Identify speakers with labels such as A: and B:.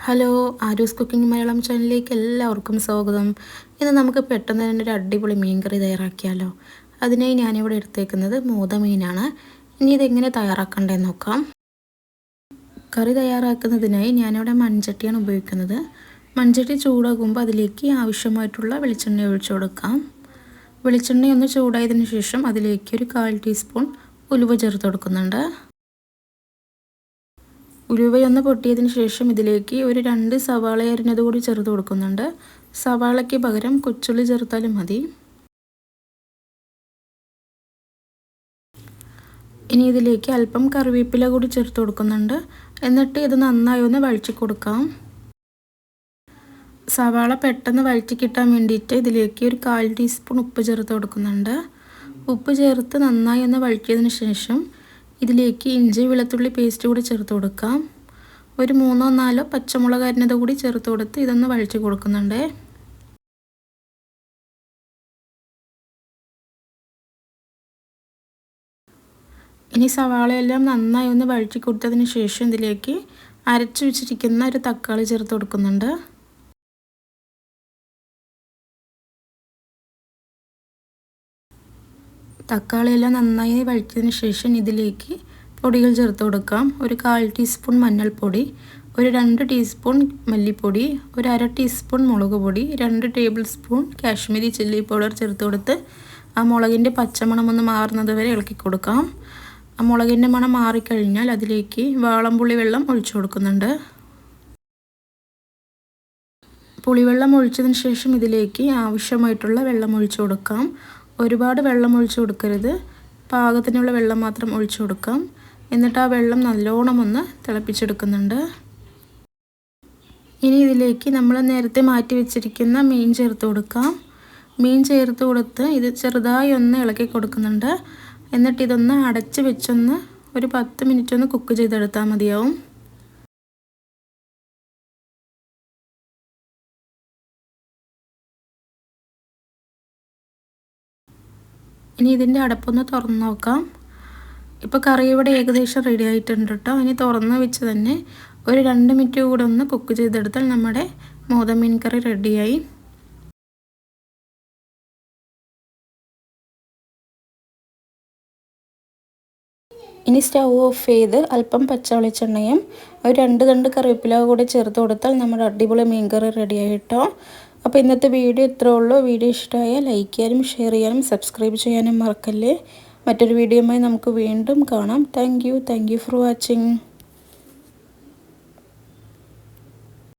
A: Hello, Aaru's cooking Malayalam ചാനലിലേക്ക് എല്ലാവർക്കും സ്വാഗതം. ഇന്ന് നമുക്ക് പെട്ടെന്ന് തന്നെ ഒരു അടിപൊളി മീൻ കറി തയ്യാറാക്കിയാലോ. അതിനായി ഞാനിവിടെ എടുത്തേക്കുന്നത് മോത മീനാണ്. ഇനി ഇതെങ്ങനെ തയ്യാറാക്കേണ്ടതെന്ന് നോക്കാം. കറി തയ്യാറാക്കുന്നതിനായി ഞാനിവിടെ മൺചട്ടിയാണ് ഉപയോഗിക്കുന്നത്. മൺചട്ടി ചൂടാകുമ്പോൾ അതിലേക്ക് ആവശ്യമായിട്ടുള്ള വെളിച്ചെണ്ണ ഒഴിച്ചു കൊടുക്കാം. വെളിച്ചെണ്ണ ഒന്ന് ചൂടായതിനു ശേഷം അതിലേക്ക് ഒരു 1/4 ടീസ്പൂൺ ഉലുവ ചേർത്ത് കൊടുക്കുന്നുണ്ട്. ഉലുവയൊന്ന് പൊട്ടിയതിന് ശേഷം ഇതിലേക്ക് ഒരു 2 സവാള അരിഞ്ഞത് കൂടി ചേർത്ത് കൊടുക്കുന്നുണ്ട്. സവാളയ്ക്ക് പകരം കൊച്ചുള്ളി ചേർത്താലും മതി. ഇനി ഇതിലേക്ക് അല്പം കറിവേപ്പില കൂടി ചേർത്ത് കൊടുക്കുന്നുണ്ട്. എന്നിട്ട് ഇത് നന്നായി ഒന്ന് വഴറ്റി കൊടുക്കാം. സവാള പെട്ടെന്ന് വഴറ്റി കിട്ടാൻ വേണ്ടിയിട്ട് ഇതിലേക്ക് ഒരു 1/4 ടീസ്പൂൺ ഉപ്പ് ചേർത്ത് കൊടുക്കുന്നുണ്ട്. ഉപ്പ് ചേർത്ത് നന്നായി ഒന്ന് വഴറ്റിയതിന് ശേഷം ഇതിലേക്ക് ഇഞ്ചി വെളുത്തുള്ളി പേസ്റ്റ് കൂടി ചേർത്ത് കൊടുക്കാം. ഒരു 3-4 പച്ചമുളക് അരിഞ്ഞത് കൂടി ചേർത്ത് കൊടുത്ത് ഇതൊന്ന് വഴറ്റി കൊടുക്കുന്നുണ്ട്. ഇനി സവാളയെല്ലാം നന്നായി ഒന്ന് വഴറ്റി കൊടുത്തതിന് ശേഷം ഇതിലേക്ക് അരച്ചു വെച്ചിരിക്കുന്ന ഒരു തക്കാളി ചേർത്ത് കൊടുക്കുന്നുണ്ട്. തക്കാളിയെല്ലാം നന്നായി വഴറ്റിയതിന് ശേഷം ഇതിലേക്ക് പൊടികൾ ചേർത്ത് കൊടുക്കാം. ഒരു 1/4 ടീസ്പൂൺ മഞ്ഞൾപ്പൊടി, ഒരു 2 ടീസ്പൂൺ മല്ലിപ്പൊടി, ഒരു 1/2 ടീസ്പൂൺ മുളക് പൊടി, 2 table spoon Kashmiri chilli powder ചേർത്ത് കൊടുത്ത് ആ മുളകിൻ്റെ പച്ചമണം ഒന്ന് മാറുന്നത് വരെ ഇളക്കി കൊടുക്കാം. ആ മുളകിൻ്റെ മണം മാറിക്കഴിഞ്ഞാൽ അതിലേക്ക് വാളംപുളി വെള്ളം ഒഴിച്ചു കൊടുക്കുന്നുണ്ട്. പുളിവെള്ളം ഒഴിച്ചതിന് ശേഷം ഇതിലേക്ക് ആവശ്യമായിട്ടുള്ള വെള്ളം ഒഴിച്ചു കൊടുക്കാം. ഒരുപാട് വെള്ളം ഒഴിച്ചു കൊടുക്കരുത്, പാകത്തിനുള്ള വെള്ളം മാത്രം ഒഴിച്ചു കൊടുക്കാം. എന്നിട്ട് ആ വെള്ളം നല്ലോണം ഒന്ന് തിളപ്പിച്ചെടുക്കുന്നുണ്ട്. ഇനി ഇതിലേക്ക് നമ്മൾ നേരത്തെ മാറ്റി വെച്ചിരിക്കുന്ന മീൻ ചേർത്ത് കൊടുക്കാം. മീൻ ചേർത്ത് കൊടുത്ത് ഇത് ചെറുതായി ഒന്ന് ഇളക്കി കൊടുക്കുന്നുണ്ട്. എന്നിട്ട് ഇതൊന്ന് അടച്ച് വെച്ചൊന്ന് ഒരു 10 മിനിറ്റ് ഒന്ന് കുക്ക് ചെയ്തെടുത്താൽ മതിയാവും. ഇനി ഇതിൻ്റെ അടപ്പൊന്ന് തുറന്ന് നോക്കാം. ഇപ്പോൾ കറി ഇവിടെ ഏകദേശം റെഡി ആയിട്ടുണ്ട് കേട്ടോ. ഇനി തുറന്ന് വെച്ച് തന്നെ ഒരു 2 മിനിറ്റ് കൂടെ ഒന്ന് കുക്ക് ചെയ്തെടുത്താൽ നമ്മുടെ മോത മീൻ കറി റെഡിയായി. ഇനി സ്റ്റൗ ഓഫ് ചെയ്ത് അല്പം പച്ച വെളിച്ചെണ്ണയും ഒരു 2 തണ്ട് കറിവേപ്പില കൂടി ചേർത്ത് കൊടുത്താൽ നമ്മുടെ അടിപൊളി മീൻ കറി റെഡിയായി കേട്ടോ. അപ്പോൾ ഇന്നത്തെ വീഡിയോ ഇത്രേ ഉള്ളൂ. വീഡിയോ ഇഷ്ടമായാൽ ലൈക്ക് ചെയ്യാനും ഷെയർ ചെയ്യാനും സബ്സ്ക്രൈബ് ചെയ്യാനും മറക്കല്ലേ. മറ്റൊരു വീഡിയോയുമായി നമുക്ക് വീണ്ടും കാണാം. Thank you for watching.